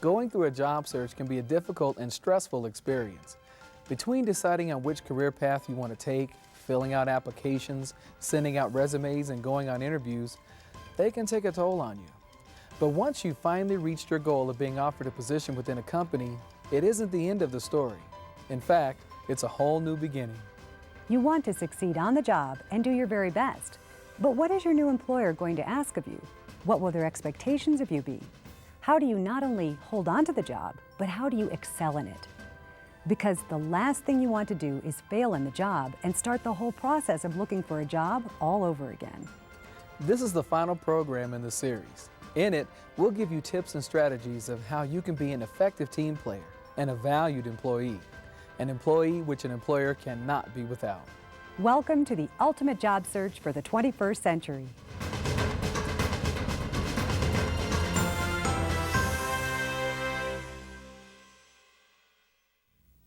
Going through a job search can be a difficult and stressful experience. Between deciding on which career path you want to take, filling out applications, sending out resumes, and going on interviews, they can take a toll on you. But once you've finally reached your goal of being offered a position within a company, it isn't the end of the story. In fact, it's a whole new beginning. You want to succeed on the job and do your very best. But what is your new employer going to ask of you? What will their expectations of you be? How do you not only hold on to the job, but how do you excel in it? Because the last thing you want to do is fail in the job and start the whole process of looking for a job all over again. This is the final program in the series. In it, we'll give you tips and strategies of how you can be an effective team player and a valued employee, an employee which an employer cannot be without. Welcome to the ultimate job search for the 21st century.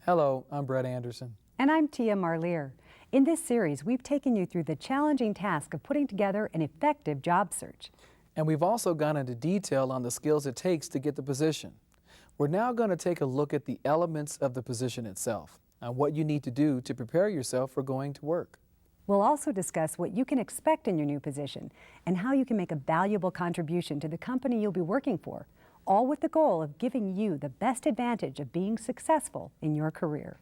Hello, I'm Brett Anderson. And I'm Tia Marlier. In this series, we've taken you through the challenging task of putting together an effective job search. And we've also gone into detail on the skills it takes to get the position. We're now going to take a look at the elements of the position itself, and what you need to do to prepare yourself for going to work. We'll also discuss what you can expect in your new position and how you can make a valuable contribution to the company you'll be working for, all with the goal of giving you the best advantage of being successful in your career.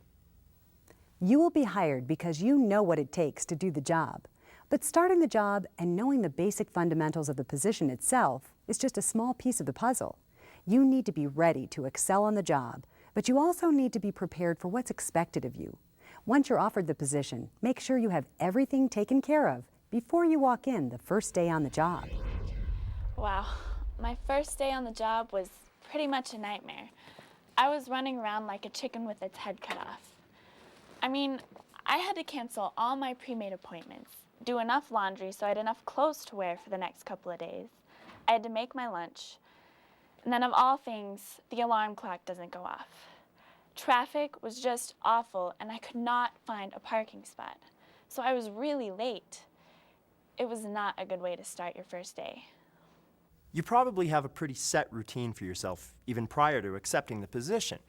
You will be hired because you know what it takes to do the job. But starting the job and knowing the basic fundamentals of the position itself is just a small piece of the puzzle. You need to be ready to excel on the job, but you also need to be prepared for what's expected of you. Once you're offered the position, make sure you have everything taken care of before you walk in the first day on the job. Wow, my first day on the job was pretty much a nightmare. I was running around like a chicken with its head cut off. I mean, I had to cancel all my pre-made appointments, do enough laundry so I had enough clothes to wear for the next couple of days. I had to make my lunch. And then of all things, the alarm clock doesn't go off. Traffic was just awful and I could not find a parking spot. So I was really late. It was not a good way to start your first day. You probably have a pretty set routine for yourself even prior to accepting the position.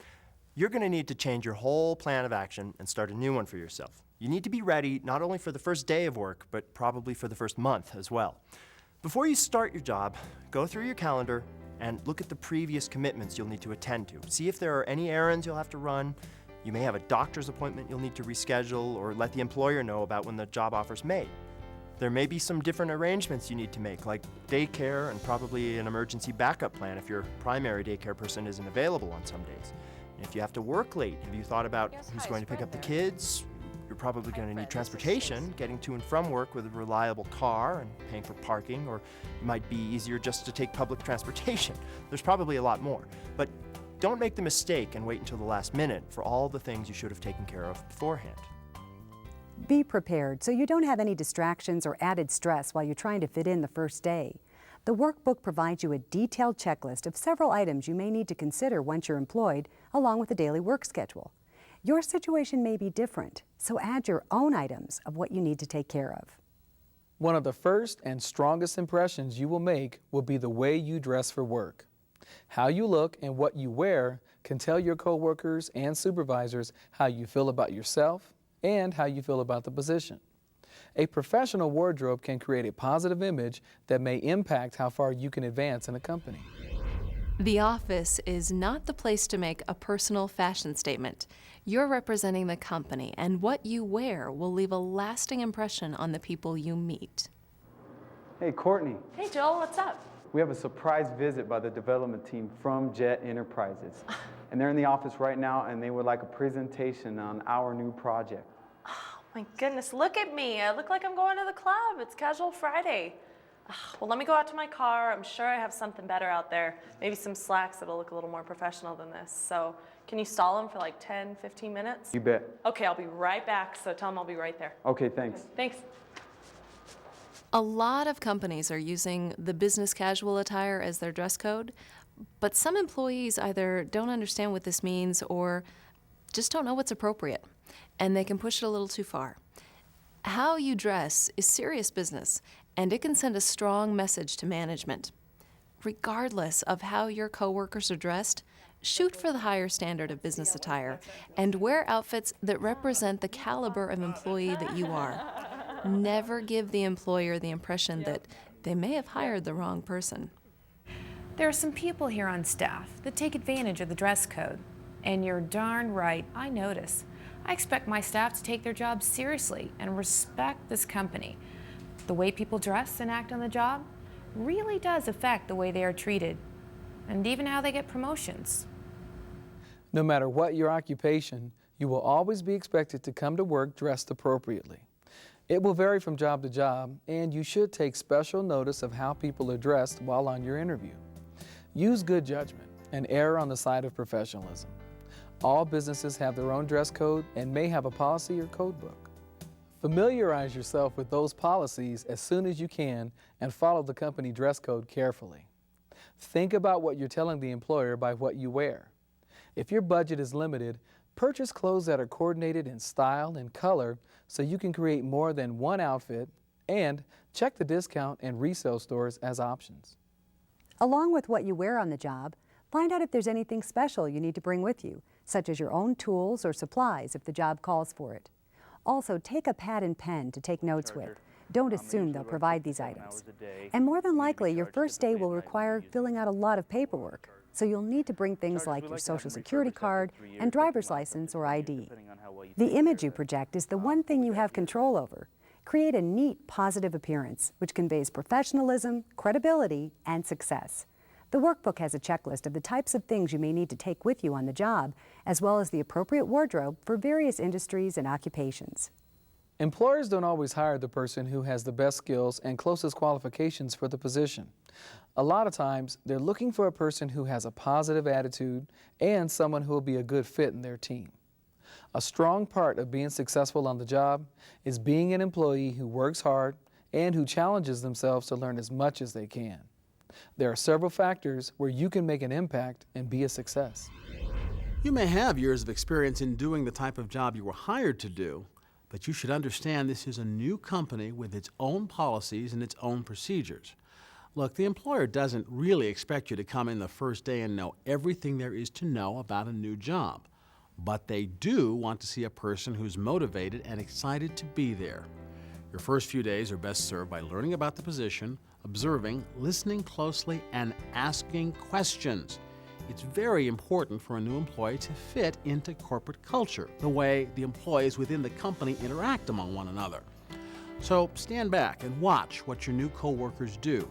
You're going to need to change your whole plan of action and start a new one for yourself. You need to be ready not only for the first day of work, but probably for the first month as well. Before you start your job, go through your calendar and look at the previous commitments you'll need to attend to. See if there are any errands you'll have to run. You may have a doctor's appointment you'll need to reschedule or let the employer know about when the job offer's made. There may be some different arrangements you need to make, like daycare and probably an emergency backup plan if your primary daycare person isn't available on some days. And if you have to work late, have you thought about who's going to pick up the kids? You're probably going to need transportation, getting to and from work with a reliable car and paying for parking, or it might be easier just to take public transportation. There's probably a lot more. But don't make the mistake and wait until the last minute for all the things you should have taken care of beforehand. Be prepared so you don't have any distractions or added stress while you're trying to fit in the first day. The workbook provides you a detailed checklist of several items you may need to consider once you're employed, along with a daily work schedule. Your situation may be different, so add your own items of what you need to take care of. One of the first and strongest impressions you will make will be the way you dress for work. How you look and what you wear can tell your coworkers and supervisors how you feel about yourself and how you feel about the position. A professional wardrobe can create a positive image that may impact how far you can advance in a company. The office is not the place to make a personal fashion statement. You're representing the company, and what you wear will leave a lasting impression on the people you meet. Hey, Courtney. Hey, Joel, what's up? We have a surprise visit by the development team from Jet Enterprises. And they're in the office right now, and they would like a presentation on our new project. Oh, my goodness, look at me. I look like I'm going to the club. It's Casual Friday. Well, let me go out to my car. I'm sure I have something better out there. Maybe some slacks that'll look a little more professional than this. So can you stall them for like 10, 15 minutes? You bet. Okay, I'll be right back. So tell them I'll be right there. Okay, thanks. Okay, thanks. A lot of companies are using the business casual attire as their dress code, but some employees either don't understand what this means or just don't know what's appropriate, and they can push it a little too far. How you dress is serious business, and it can send a strong message to management. regardless of how your coworkers are dressed, shoot for the higher standard of business attire and wear outfits that represent the caliber of employee that you are. Never give the employer the impression that they may have hired the wrong person. There are some people here on staff that take advantage of the dress code. And you're darn right, I notice. I expect my staff to take their jobs seriously and respect this company. The way people dress and act on the job really does affect the way they are treated, and even how they get promotions. No matter what your occupation, you will always be expected to come to work dressed appropriately. It will vary from job to job, and you should take special notice of how people are dressed while on your interview. Use good judgment and err on the side of professionalism. All businesses have their own dress code and may have a policy or code book. Familiarize yourself with those policies as soon as you can and follow the company dress code carefully. Think about what you're telling the employer by what you wear. If your budget is limited, purchase clothes that are coordinated in style and color so you can create more than one outfit, and check the discount and resale stores as options. Along with what you wear on the job, find out if there's anything special you need to bring with you, such as your own tools or supplies if the job calls for it. Also, take a pad and pen to take notes with. Don't assume they'll provide these items. And more than likely, your first day will require filling out a lot of paperwork, so you'll need to bring things like your Social Security card and driver's license or ID. The image you project is the one thing you have control over. Create a neat, positive appearance, which conveys professionalism, credibility, and success. The workbook has a checklist of the types of things you may need to take with you on the job, as well as the appropriate wardrobe for various industries and occupations. Employers don't always hire the person who has the best skills and closest qualifications for the position. A lot of times, they're looking for a person who has a positive attitude and someone who will be a good fit in their team. A strong part of being successful on the job is being an employee who works hard and who challenges themselves to learn as much as they can. There are several factors where you can make an impact and be a success. You may have years of experience in doing the type of job you were hired to do, but you should understand this is a new company with its own policies and its own procedures. Look, the employer doesn't really expect you to come in the first day and know everything there is to know about a new job, but they do want to see a person who's motivated and excited to be there. Your first few days are best served by learning about the position, observing, listening closely, and asking questions. It's very important for a new employee to fit into corporate culture, the way the employees within the company interact among one another. So stand back and watch what your new coworkers do,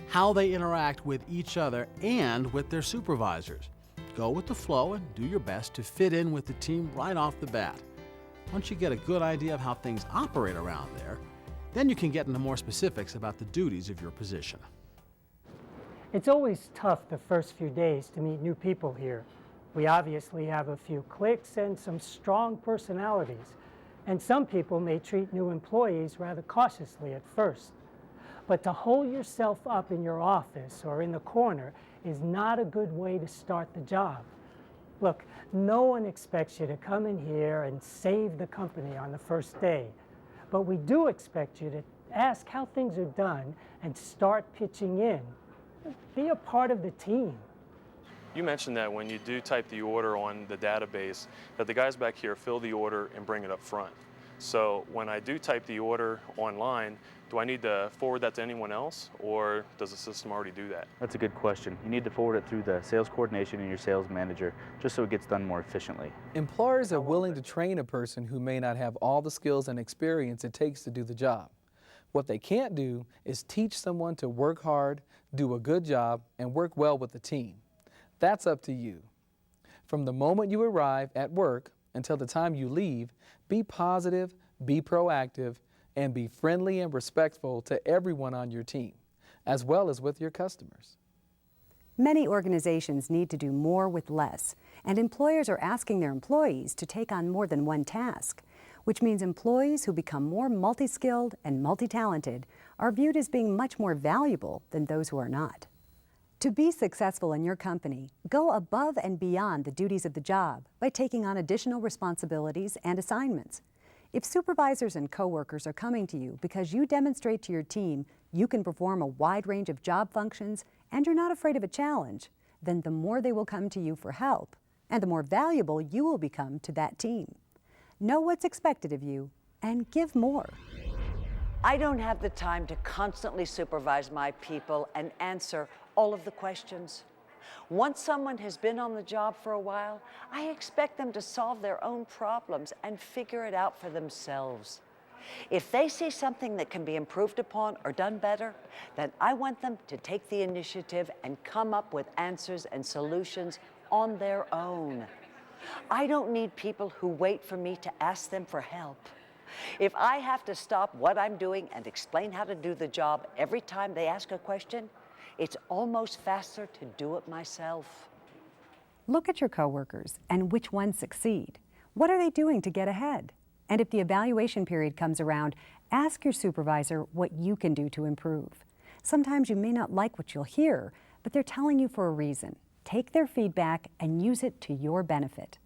how they interact with each other and with their supervisors. Go with the flow and do your best to fit in with the team right off the bat. Once you get a good idea of how things operate around there, then you can get into more specifics about the duties of your position. It's always tough the first few days to meet new people here. We obviously have a few cliques and some strong personalities, and some people may treat new employees rather cautiously at first. But to hold yourself up in your office or in the corner is not a good way to start the job. Look, no one expects you to come in here and save the company on the first day, but we do expect you to ask how things are done and start pitching in. Be a part of the team. You mentioned that when you do type the order on the database, that the guys back here fill the order and bring it up front. So when I do type the order online, do I need to forward that to anyone else, or does the system already do that? That's a good question. You need to forward it through the sales coordination and your sales manager, just so it gets done more efficiently. Employers are willing to train a person who may not have all the skills and experience it takes to do the job. What they can't do is teach someone to work hard, do a good job, and work well with the team. That's up to you. From the moment you arrive at work until the time you leave, be positive, be proactive, and be friendly and respectful to everyone on your team, as well as with your customers. Many organizations need to do more with less, and employers are asking their employees to take on more than one task, which means employees who become more multi-skilled and multi-talented are viewed as being much more valuable than those who are not. To be successful in your company, go above and beyond the duties of the job by taking on additional responsibilities and assignments. If supervisors and coworkers are coming to you because you demonstrate to your team you can perform a wide range of job functions, and you're not afraid of a challenge, then the more they will come to you for help, and the more valuable you will become to that team. Know what's expected of you, and give more. I don't have the time to constantly supervise my people and answer all of the questions. Once someone has been on the job for a while, I expect them to solve their own problems and figure it out for themselves. If they see something that can be improved upon or done better, then I want them to take the initiative and come up with answers and solutions on their own. I don't need people who wait for me to ask them for help. If I have to stop what I'm doing and explain how to do the job every time they ask a question, it's almost faster to do it myself. Look at your coworkers and which ones succeed. What are they doing to get ahead? And if the evaluation period comes around, ask your supervisor what you can do to improve. Sometimes you may not like what you'll hear, but they're telling you for a reason. Take their feedback and use it to your benefit.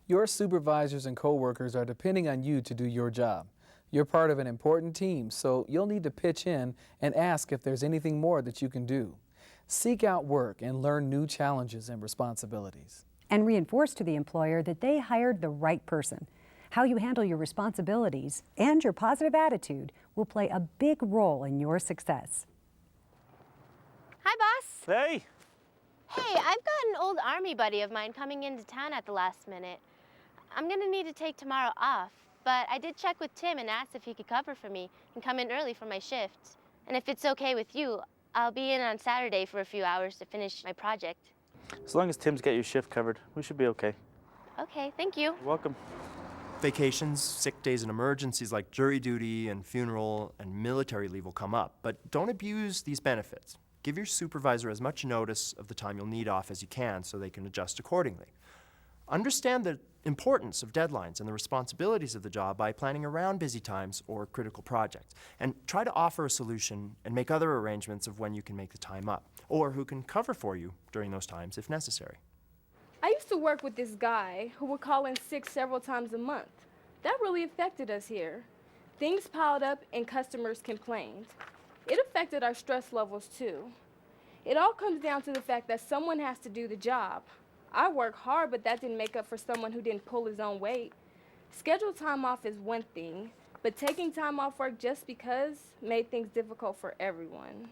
Your supervisors and coworkers are depending on you to do your job. You're part of an important team, so you'll need to pitch in and ask if there's anything more that you can do. Seek out work and learn new challenges and responsibilities. And reinforce to the employer that they hired the right person. How you handle your responsibilities and your positive attitude will play a big role in your success. Hi, boss. Hey. Hey, I've got an old Army buddy of mine coming into town at the last minute. I'm gonna need to take tomorrow off, but I did check with Tim and asked if he could cover for me and come in early for my shift. And if it's okay with you, I'll be in on Saturday for a few hours to finish my project. As long as Tim's got your shift covered, we should be okay. Okay, thank you. You're welcome. Vacations, sick days, and emergencies like jury duty and funeral and military leave will come up, but don't abuse these benefits. Give your supervisor as much notice of the time you'll need off as you can so they can adjust accordingly. Understand the importance of deadlines and the responsibilities of the job by planning around busy times or critical projects. And try to offer a solution and make other arrangements of when you can make the time up, or who can cover for you during those times if necessary. I used to work with this guy who would call in sick several times a month. That really affected us here. Things piled up and customers complained. It affected our stress levels too. It all comes down to the fact that someone has to do the job. I work hard, but that didn't make up for someone who didn't pull his own weight. Scheduled time off is one thing, but taking time off work just because made things difficult for everyone.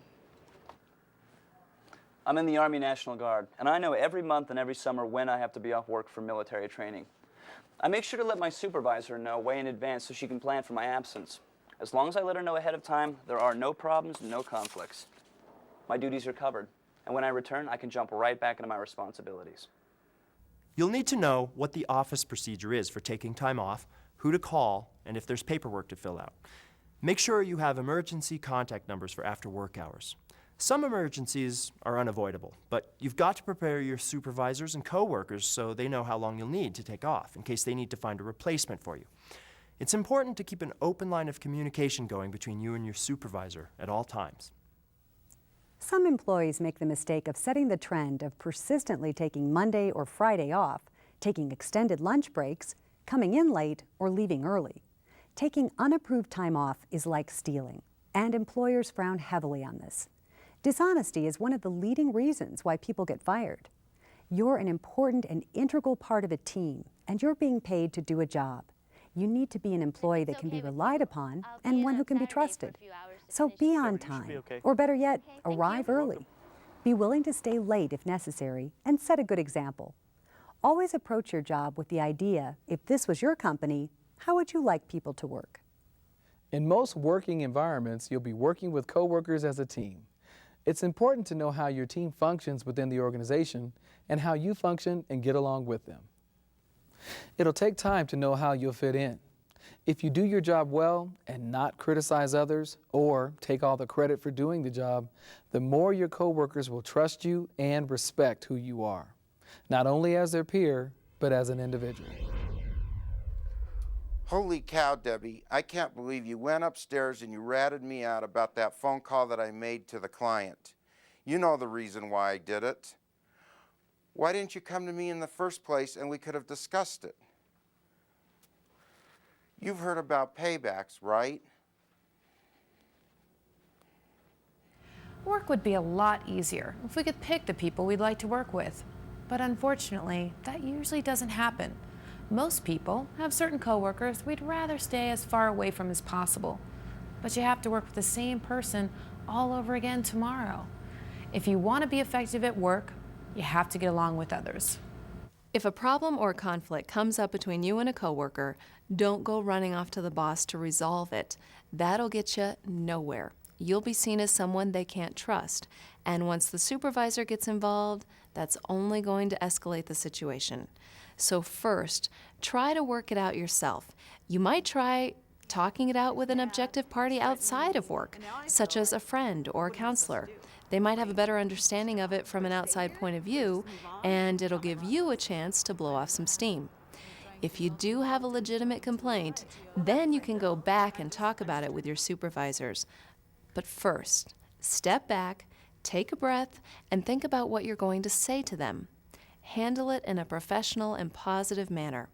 I'm in the Army National Guard, and I know every month and every summer when I have to be off work for military training. I make sure to let my supervisor know way in advance so she can plan for my absence. As long as I let her know ahead of time, there are no problems and no conflicts. My duties are covered, and when I return, I can jump right back into my responsibilities. You'll need to know what the office procedure is for taking time off, who to call, and if there's paperwork to fill out. Make sure you have emergency contact numbers for after work hours. Some emergencies are unavoidable, but you've got to prepare your supervisors and coworkers so they know how long you'll need to take off in case they need to find a replacement for you. It's important to keep an open line of communication going between you and your supervisor at all times. Some employees make the mistake of setting the trend of persistently taking Monday or Friday off, taking extended lunch breaks, coming in late, or leaving early. Taking unapproved time off is like stealing, and employers frown heavily on this. Dishonesty is one of the leading reasons why people get fired. You're an important and integral part of a team, and you're being paid to do a job. You need to be an employee that can be relied upon and one who can be trusted. So be on time, or better yet, arrive early. Be willing to stay late if necessary, and set a good example. Always approach your job with the idea, if this was your company, how would you like people to work? In most working environments, you'll be working with coworkers as a team. It's important to know how your team functions within the organization and how you function and get along with them. It'll take time to know how you'll fit in. If you do your job well and not criticize others or take all the credit for doing the job, the more your coworkers will trust you and respect who you are, not only as their peer, but as an individual. Holy cow, Debbie, I can't believe you went upstairs and you ratted me out about that phone call that I made to the client. You know the reason why I did it. Why didn't you come to me in the first place and we could have discussed it? You've heard about paybacks, right? Work would be a lot easier if we could pick the people we'd like to work with. But unfortunately, that usually doesn't happen. Most people have certain coworkers we'd rather stay as far away from as possible. But you have to work with the same person all over again tomorrow. If you want to be effective at work, you have to get along with others. If a problem or conflict comes up between you and a coworker, don't go running off to the boss to resolve it. That'll get you nowhere. You'll be seen as someone they can't trust. And once the supervisor gets involved, that's only going to escalate the situation. So first, try to work it out yourself. You might try talking it out with an objective party outside of work, such as a friend or a counselor. They might have a better understanding of it from an outside point of view, and it'll give you a chance to blow off some steam. If you do have a legitimate complaint, then you can go back and talk about it with your supervisors. But first, step back, take a breath, and think about what you're going to say to them. Handle it in a professional and positive manner.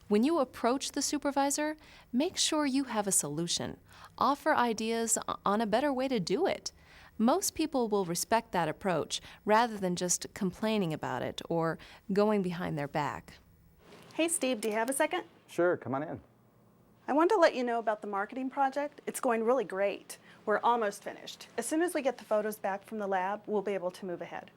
When you approach the supervisor, make sure you have a solution. Offer ideas on a better way to do it. Most people will respect that approach rather than just complaining about it or going behind their back. Hey Steve, do you have a second? Sure, come on in. I wanted to let you know about the marketing project. It's going really great. We're almost finished. As soon as we get the photos back from the lab, we'll be able to move ahead.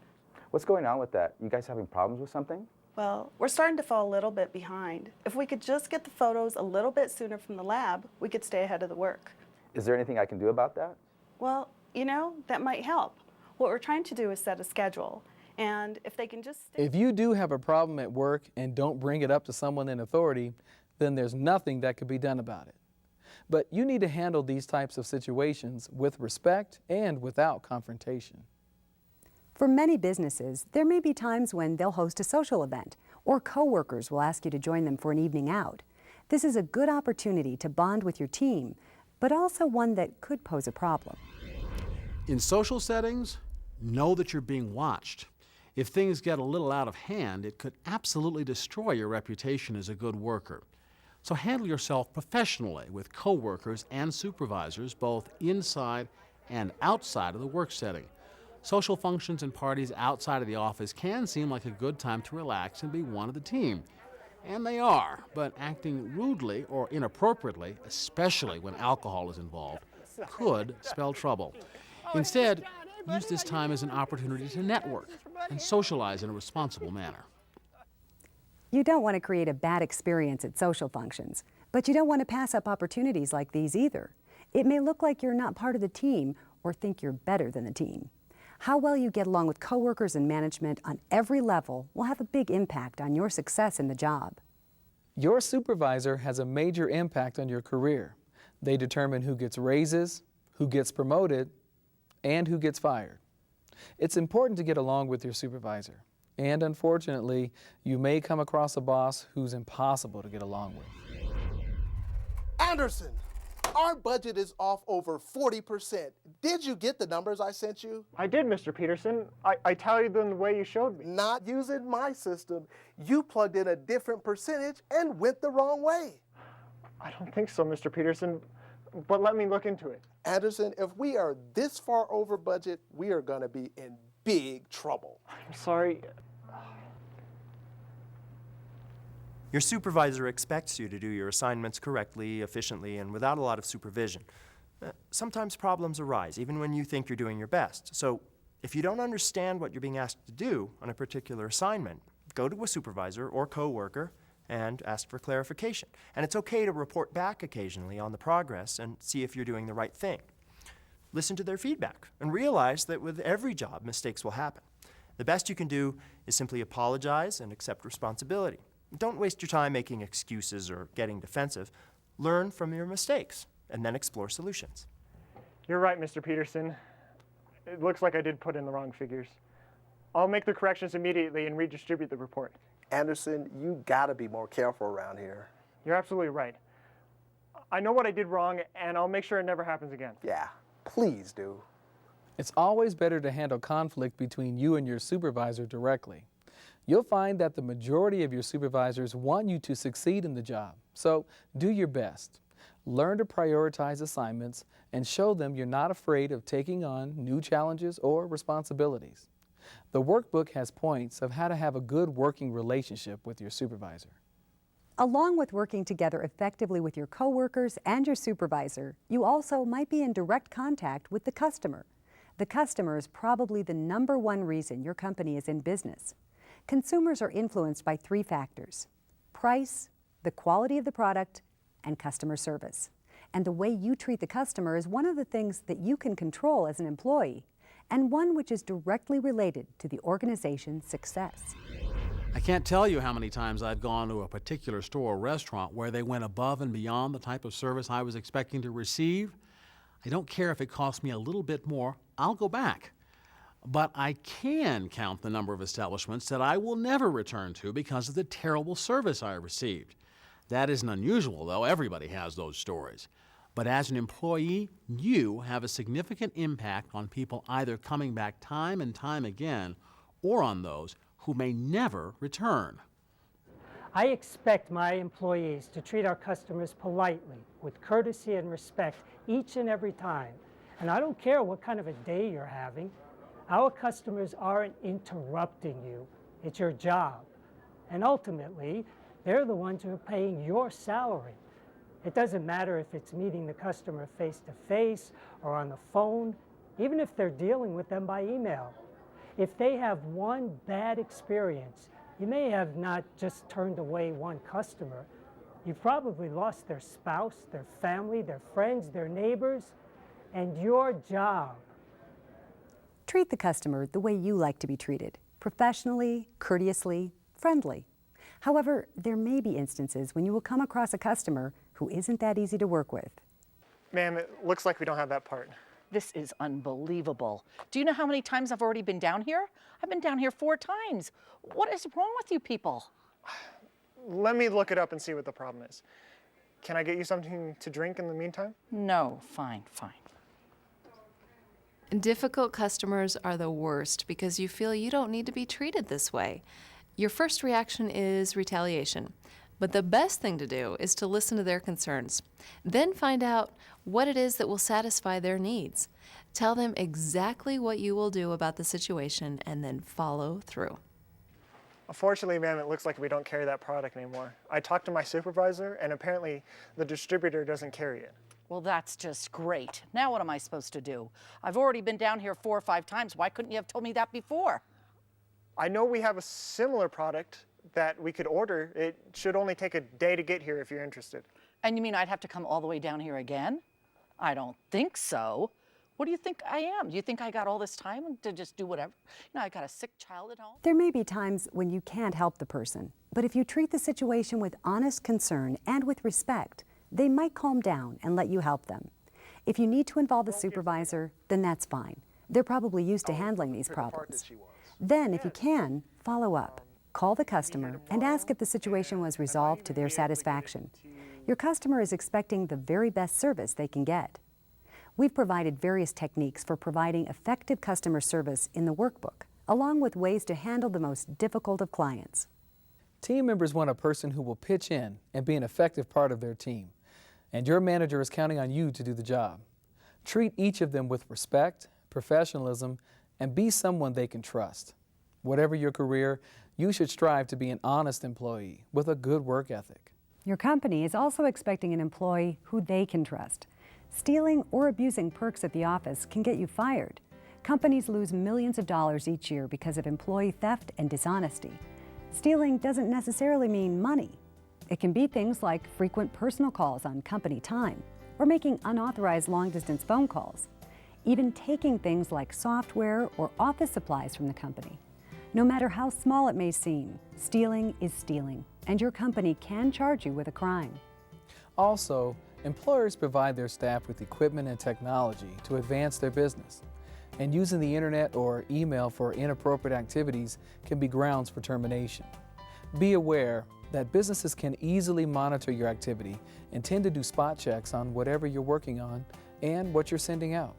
What's going on with that? You guys having problems with something? Well, we're starting to fall a little bit behind. If we could just get the photos a little bit sooner from the lab, we could stay ahead of the work. Is there anything I can do about that? Well, you know, that might help. What we're trying to do is set a schedule. And if they can just If you do have a problem at work and don't bring it up to someone in authority, then there's nothing that could be done about it. But you need to handle these types of situations with respect and without confrontation. For many businesses, there may be times when they'll host a social event, or coworkers will ask you to join them for an evening out. This is a good opportunity to bond with your team, but also one that could pose a problem. In social settings, know that you're being watched. If things get a little out of hand, it could absolutely destroy your reputation as a good worker. So handle yourself professionally with coworkers and supervisors, both inside and outside of the work setting. Social functions and parties outside of the office can seem like a good time to relax and be one of the team. And they are, but acting rudely or inappropriately, especially when alcohol is involved, could spell trouble. Instead, use this time as an opportunity to network and socialize in a responsible manner. You don't want to create a bad experience at social functions, but you don't want to pass up opportunities like these either. It may look like you're not part of the team or think you're better than the team. How well you get along with coworkers and management on every level will have a big impact on your success in the job. Your supervisor has a major impact on your career. They determine who gets raises, who gets promoted, and who gets fired. It's important to get along with your supervisor. And unfortunately, you may come across a boss who's impossible to get along with. Anderson, our budget is off over 40%. Did you get the numbers I sent you? I did, Mr. Peterson. I tallied them the way you showed me. Not using my system. You plugged in a different percentage and went the wrong way. I don't think so, Mr. Peterson, but let me look into it. Anderson, if we are this far over budget, we are going to be in big trouble. I'm sorry. Your supervisor expects you to do your assignments correctly, efficiently, and without a lot of supervision. Sometimes problems arise, even when you think you're doing your best. So if you don't understand what you're being asked to do on a particular assignment, go to a supervisor or coworker and ask for clarification. And it's okay to report back occasionally on the progress and see if you're doing the right thing. Listen to their feedback and realize that with every job, mistakes will happen. The best you can do is simply apologize and accept responsibility. Don't waste your time making excuses or getting defensive. Learn from your mistakes and then explore solutions. You're right, Mr. Peterson. It looks like I did put in the wrong figures. I'll make the corrections immediately and redistribute the report. Anderson, you gotta be more careful around here. You're absolutely right. I know what I did wrong, and I'll make sure it never happens again. Yeah, please do. It's always better to handle conflict between you and your supervisor directly. You'll find that the majority of your supervisors want you to succeed in the job, so do your best. learn to prioritize assignments, and show them you're not afraid of taking on new challenges or responsibilities. The workbook has points of how to have a good working relationship with your supervisor. Along with working together effectively with your coworkers and your supervisor, you also might be in direct contact with the customer. The customer is probably the #1 reason your company is in business. Consumers are influenced by 3 factors: price, the quality of the product, and customer service. And the way you treat the customer is one of the things that you can control as an employee, and one which is directly related to the organization's success. I can't tell you how many times I've gone to a particular store or restaurant where they went above and beyond the type of service I was expecting to receive. I don't care if it costs me a little bit more, I'll go back. But I can count the number of establishments that I will never return to because of the terrible service I received. That isn't unusual, though. Everybody has those stories. But as an employee, you have a significant impact on people either coming back time and time again or on those who may never return. I expect my employees to treat our customers politely, with courtesy and respect each and every time. And I don't care what kind of a day you're having. Our customers aren't interrupting you. It's your job. And ultimately, they're the ones who are paying your salary. It doesn't matter if it's meeting the customer face-to-face or on the phone, even if they're dealing with them by email. If they have one bad experience, you may have not just turned away one customer. You've probably lost their spouse, their family, their friends, their neighbors, and your job. Treat the customer the way you like to be treated: professionally, courteously, friendly. However, there may be instances when you will come across a customer who isn't that easy to work with. Ma'am, it looks like we don't have that part. This is unbelievable. Do you know how many times I've already been down here? I've been down here 4 times. What is wrong with you people? Let me look it up and see what the problem is. Can I get you something to drink in the meantime? No, fine. Difficult customers are the worst because you feel you don't need to be treated this way. Your first reaction is retaliation. But the best thing to do is to listen to their concerns. Then find out what it is that will satisfy their needs. Tell them exactly what you will do about the situation and then follow through. Unfortunately, ma'am, it looks like we don't carry that product anymore. I talked to my supervisor and apparently the distributor doesn't carry it. Well, that's just great. Now what am I supposed to do? I've already been down here 4 or 5 times. Why couldn't you have told me that before? I know we have a similar product that we could order. It should only take a day to get here if you're interested. And you mean I'd have to come all the way down here again? I don't think so. What do you think I am? Do you think I got all this time to just do whatever? You know, I got a sick child at home. There may be times when you can't help the person, but if you treat the situation with honest concern and with respect, they might calm down and let you help them. If you need to involve a supervisor, then that's fine. They're probably used to handling these problems. Then, if you can, follow up. Call the customer and ask if the situation was resolved to their satisfaction. Your customer is expecting the very best service they can get. We've provided various techniques for providing effective customer service in the workbook, along with ways to handle the most difficult of clients. Team members want a person who will pitch in and be an effective part of their team. And your manager is counting on you to do the job. Treat each of them with respect, professionalism, and be someone they can trust. Whatever your career, you should strive to be an honest employee with a good work ethic. Your company is also expecting an employee who they can trust. Stealing or abusing perks at the office can get you fired. Companies lose millions of dollars each year because of employee theft and dishonesty. Stealing doesn't necessarily mean money. It can be things like frequent personal calls on company time, or making unauthorized long-distance phone calls, even taking things like software or office supplies from the company. No matter how small it may seem, stealing is stealing, and your company can charge you with a crime. Also, employers provide their staff with equipment and technology to advance their business. And using the internet or email for inappropriate activities can be grounds for termination. Be aware that businesses can easily monitor your activity and tend to do spot checks on whatever you're working on and what you're sending out.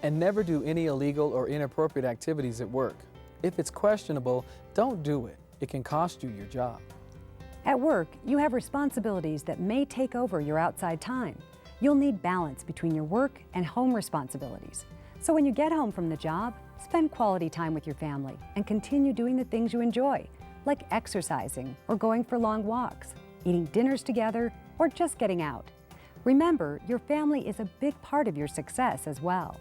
And never do any illegal or inappropriate activities at work. If it's questionable, don't do it. It can cost you your job. At work, you have responsibilities that may take over your outside time. You'll need balance between your work and home responsibilities. So when you get home from the job, spend quality time with your family and continue doing the things you enjoy, like exercising or going for long walks, eating dinners together, or just getting out. Remember, your family is a big part of your success as well.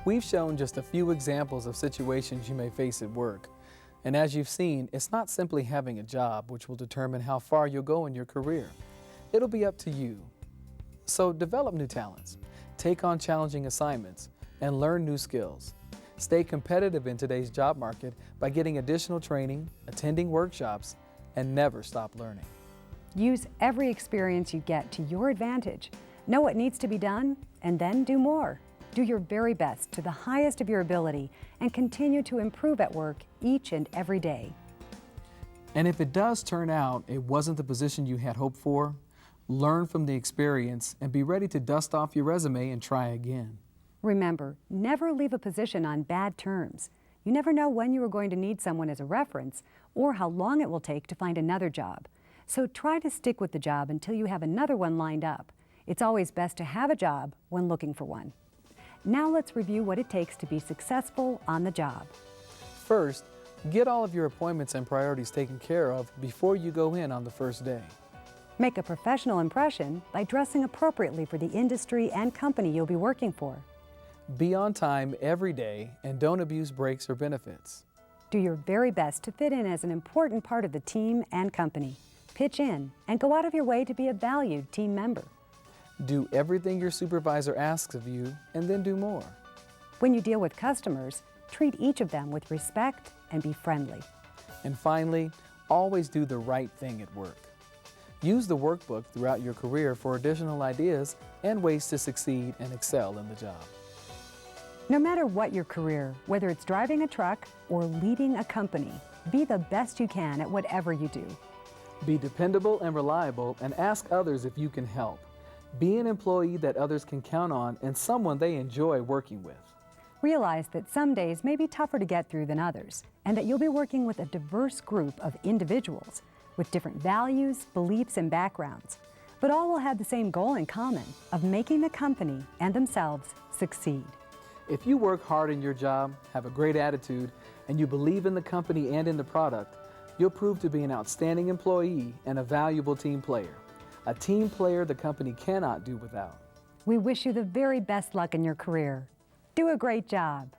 We've shown just a few examples of situations you may face at work. And as you've seen, it's not simply having a job which will determine how far you'll go in your career. It'll be up to you. So develop new talents, take on challenging assignments, and learn new skills. Stay competitive in today's job market by getting additional training, attending workshops, and never stop learning. Use every experience you get to your advantage. Know what needs to be done, and then do more. Do your very best to the highest of your ability and continue to improve at work each and every day. And if it does turn out it wasn't the position you had hoped for, learn from the experience and be ready to dust off your resume and try again. Remember, never leave a position on bad terms. You never know when you are going to need someone as a reference or how long it will take to find another job. So try to stick with the job until you have another one lined up. It's always best to have a job when looking for one. Now let's review what it takes to be successful on the job. First, get all of your appointments and priorities taken care of before you go in on the first day. Make a professional impression by dressing appropriately for the industry and company you'll be working for. Be on time every day and don't abuse breaks or benefits. Do your very best to fit in as an important part of the team and company. Pitch in and go out of your way to be a valued team member. Do everything your supervisor asks of you and then do more. When you deal with customers, treat each of them with respect and be friendly. And finally, always do the right thing at work. Use the workbook throughout your career for additional ideas and ways to succeed and excel in the job. No matter what your career, whether it's driving a truck or leading a company, be the best you can at whatever you do. Be dependable and reliable and ask others if you can help. Be an employee that others can count on and someone they enjoy working with. Realize that some days may be tougher to get through than others, and that you'll be working with a diverse group of individuals with different values, beliefs, and backgrounds, but all will have the same goal in common of making the company and themselves succeed. If you work hard in your job, have a great attitude, and you believe in the company and in the product, you'll prove to be an outstanding employee and a valuable team player. A team player the company cannot do without. We wish you the very best luck in your career. Do a great job.